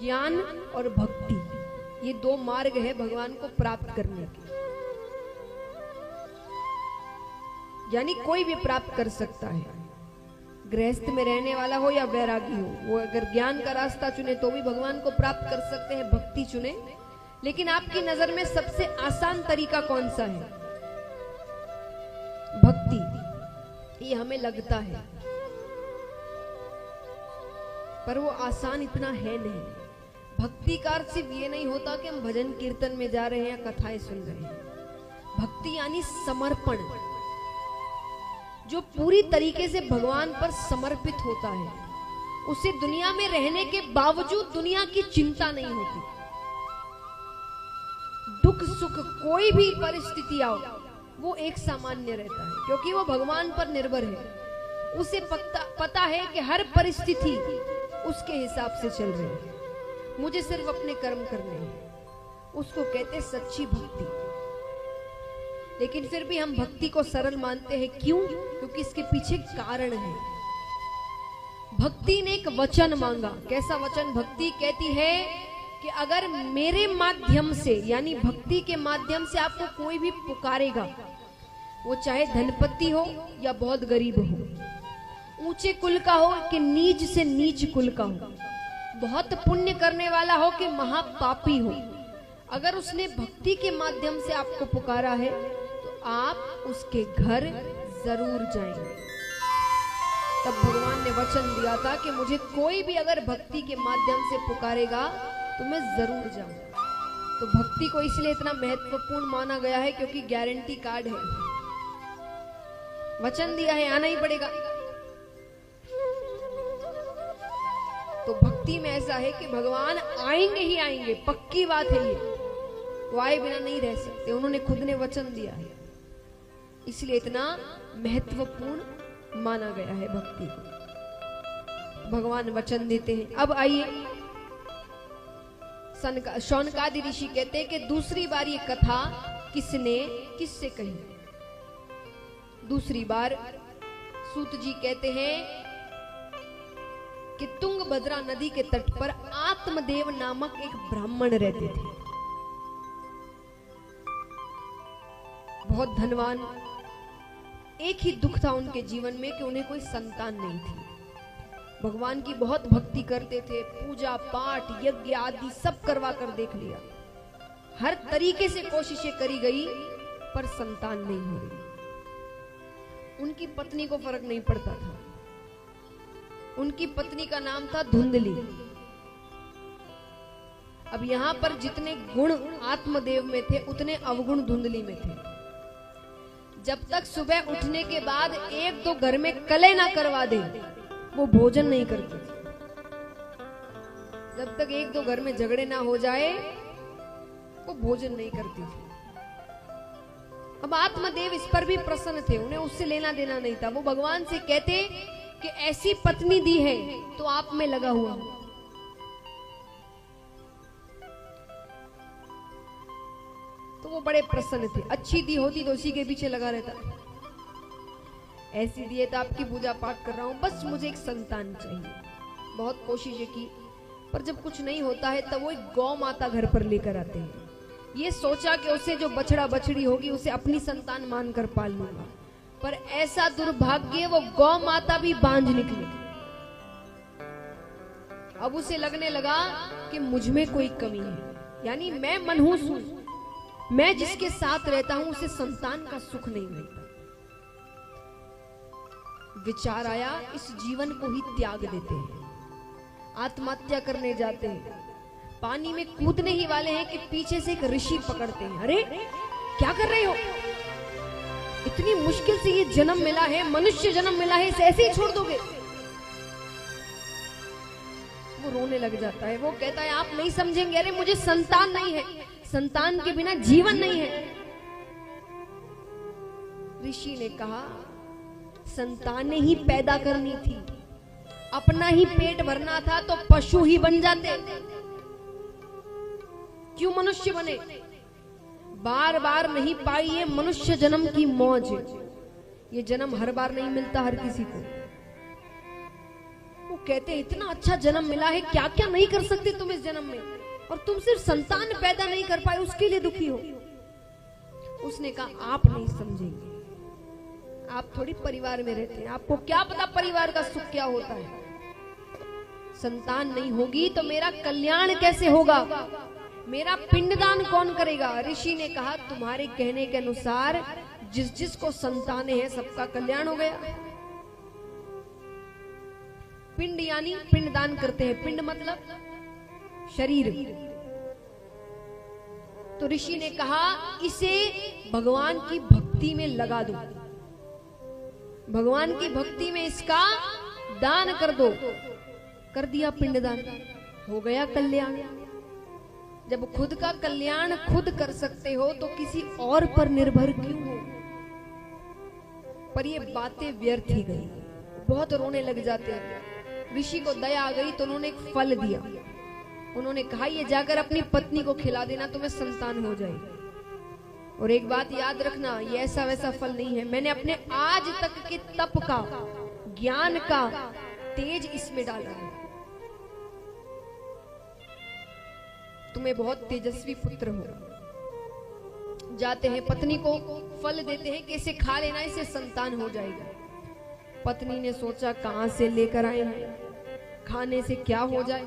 ज्ञान और भक्ति, ये दो मार्ग है भगवान को प्राप्त करने के। यानी कोई भी प्राप्त कर सकता है, गृहस्थ में रहने वाला हो या वैरागी हो, वो अगर ज्ञान का रास्ता चुने तो भी भगवान को प्राप्त कर सकते हैं, भक्ति चुने। लेकिन आपकी नजर में सबसे आसान तरीका कौन सा है? भक्ति। ये हमें लगता है, पर वो आसान इतना है नहीं। भक्ति का अर्थ सिर्फ ये नहीं होता कि हम भजन कीर्तन में जा रहे हैं या कथाएं सुन रहे हैं। भक्ति यानी समर्पण, जो पूरी तरीके से भगवान पर समर्पित होता है। उसे दुनिया में रहने के बावजूद दुनिया की चिंता नहीं होती। दुख सुख कोई भी परिस्थिति आओ, वो एक सामान्य रहता है, क्योंकि वो भगवान पर निर्भर है। उसे पता है कि हर परिस्थिति उसके हिसाब से चल रही है, मुझे सिर्फ अपने कर्म करने हैं। उसको कहते सच्ची भक्ति। लेकिन फिर भी हम भक्ति को सरल मानते हैं। क्यों? क्योंकि इसके पीछे कारण है। भक्ति ने एक वचन मांगा। कैसा वचन? भक्ति कहती है कि अगर मेरे माध्यम से, यानी भक्ति के माध्यम से आपको कोई भी पुकारेगा, वो चाहे धनपति हो या बहुत गरीब हो, ऊंचे कुल का हो कि नीच से नीच कुल का हो, बहुत पुण्य करने वाला हो कि महापापी हो, अगर उसने भक्ति के माध्यम से आपको पुकारा है तो आप उसके घर जरूर जाएंगे। तब भगवान ने वचन दिया था कि मुझे कोई भी अगर भक्ति के माध्यम से पुकारेगा तो मैं जरूर जाऊंगा। तो भक्ति को इसलिए इतना महत्वपूर्ण माना गया है क्योंकि गारंटी कार्ड है। वचन दिया है, आना ही पड़ेगा। तो भक्ति में ऐसा है कि भगवान आएंगे ही आएंगे, पक्की बात है ये। वो आए बिना नहीं रह सकते, उन्होंने खुद ने वचन दिया है, इसलिए इतना महत्वपूर्ण माना गया है भक्ति को। भगवान वचन देते हैं। अब आइए, शौनकादि ऋषि कहते हैं कि दूसरी बार ये कथा किससे कही? दूसरी बार सूत जी कहते हैं कि तुंगभद्रा नदी के तट पर आत्मदेव नामक एक ब्राह्मण रहते थे, बहुत धनवान। एक ही दुख था उनके जीवन में कि उन्हें कोई संतान नहीं थी। भगवान की बहुत भक्ति करते थे, पूजा पाठ यज्ञ आदि सब करवा कर देख लिया, हर तरीके से कोशिशें करी गई, पर संतान नहीं हो रही। उनकी पत्नी को फर्क नहीं पड़ता था। उनकी पत्नी का नाम था धुंधली। अब यहां पर जितने गुण आत्मदेव में थे उतने अवगुण धुंधली में थे। जब तक सुबह उठने के बाद एक दो घर में कले ना करवा दे, वो भोजन नहीं करती। जब तक एक दो घर में झगड़े ना हो जाए, वो भोजन नहीं करती थी। अब आत्मदेव इस पर भी प्रसन्न थे, उन्हें उससे लेना देना नहीं था। वो भगवान से कहते कि ऐसी पत्नी दी है तो आप में लगा हुआ हूं। तो वो बड़े प्रसन्न थे। अच्छी दी होती तो उसी के पीछे लगा रहता। ऐसी दी है तो आपकी पूजा पाठ कर रहा हूं, बस मुझे एक संतान चाहिए। बहुत कोशिशें की, पर जब कुछ नहीं होता है तब वो एक गौ माता घर पर लेकर आते हैं। ये सोचा कि उसे जो बछड़ा बछड़ी होगी उसे अपनी संतान मानकर पाल लूंगा, पर ऐसा दुर्भाग्य, वो गौ माता भी बांझ निकली। अब उसे लगने लगा कि मुझ में कोई कमी है, यानी मैं मनहूस हूं, मैं जिसके साथ रहता हूं उसे संतान का सुख नहीं मिलता। विचार आया, इस जीवन को ही त्याग देते हैं, आत्महत्या करने जाते हैं। पानी में कूदने ही वाले हैं कि पीछे से एक ऋषि पकड़ते हैं। अरे क्या कर रहे हो? इतनी मुश्किल से ये जन्म मिला है, मनुष्य जन्म मिला है, इसे ऐसे ही छोड़ दोगे? वो रोने लग जाता है। वो कहता है आप नहीं समझेंगे, अरे मुझे संतान नहीं है, संतान के बिना जीवन नहीं है। ऋषि ने कहा संतानें ही पैदा करनी थी, अपना ही पेट भरना था तो पशु ही बन जाते, क्यों मनुष्य बने? बार बार नहीं पाई ये मनुष्य जन्म की मौज। ये जन्म हर बार नहीं मिलता हर किसी को। वो कहते हैं इतना अच्छा जन्म मिला है, क्या क्या नहीं कर सकते तुम इस जन्म में, और तुम सिर्फ संतान पैदा नहीं कर पाए उसके लिए दुखी हो। उसने कहा आप नहीं समझेंगे, आप थोड़ी परिवार में रहते हैं, आपको क्या पता परिवार का सुख क्या होता है। संतान नहीं होगी तो मेरा कल्याण कैसे होगा, मेरा पिंडदान कौन करेगा। ऋषि ने कहा तुम्हारे कहने के अनुसार जिस जिस को संतानें हैं सबका कल्याण हो गया। पिंड यानी पिंडदान करते हैं, पिंड मतलब शरीर। तो ऋषि ने कहा इसे भगवान की भक्ति में लगा दो, भगवान की भक्ति में इसका दान कर दो। कर दिया पिंडदान, हो गया कल्याण। जब खुद का कल्याण खुद कर सकते हो तो किसी और पर निर्भर क्यों हो। पर ये बातें व्यर्थ ही गई, बहुत रोने लग जाते हैं। ऋषि को दया आ गई तो उन्होंने एक फल दिया। उन्होंने कहा ये जाकर अपनी पत्नी को खिला देना, तुम्हें संतान हो जाएगी। और एक बात याद रखना, ये ऐसा वैसा फल नहीं है, मैंने अपने आज तक के तप का, ज्ञान का तेज इसमें डाला है। तुम्हें बहुत तेजस्वी पुत्र हो। जाते हैं पत्नी को फल देते हैं कि इसे खा लेना, इसे संतान हो जाएगा। पत्नी ने सोचा कहां से लेकर आए हैं, खाने से क्या हो जाए।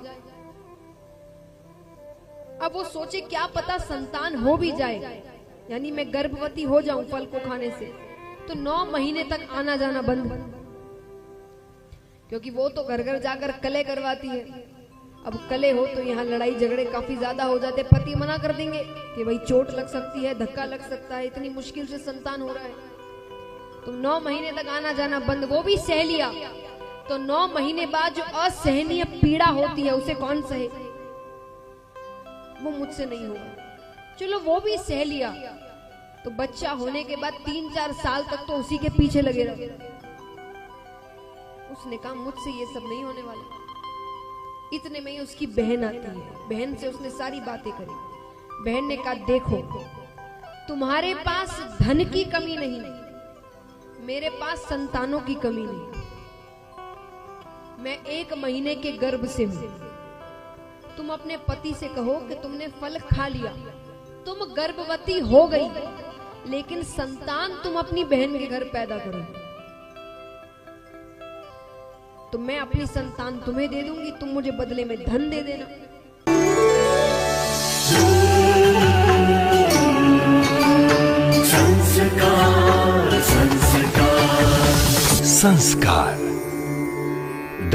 अब वो सोचे क्या पता संतान हो भी जाए, यानी मैं गर्भवती हो जाऊं फल को खाने से, तो 9 महीने तक आना जाना बंद, क्योंकि वो तो घर घर जाकर कले करवाती है। अब कले हो तो यहाँ लड़ाई झगड़े काफी ज्यादा हो जाते। पति मना कर देंगे कि भाई चोट लग सकती है, धक्का लग सकता है, इतनी मुश्किल से संतान हो रहा है। तो 9 महीने तक आना जाना बंद, वो भी सह लिया। तो 9 महीने बाद जो असहनीय पीड़ा होती है उसे कौन सहे, वो मुझसे नहीं होगा। चलो वो भी सह लिया। तो बच्चा होने के बाद 3-4 साल तक तो उसी के पीछे लगे रहे। उसने कहा मुझसे ये सब नहीं होने वाला। इतने में ही उसकी बहन आती है, बहन से उसने सारी बातें करी। बहन ने कहा देखो तुम्हारे पास धन की कमी नहीं, मेरे पास संतानों की कमी नहीं। मैं 1 महीने के गर्भ से हूं। तुम अपने पति से कहो कि तुमने फल खा लिया, तुम गर्भवती हो गई, लेकिन संतान तुम अपनी बहन के घर पैदा करो, तो मैं अपनी संतान तुम्हें दे दूंगी, तुम मुझे बदले में धन दे देना। संस्कार द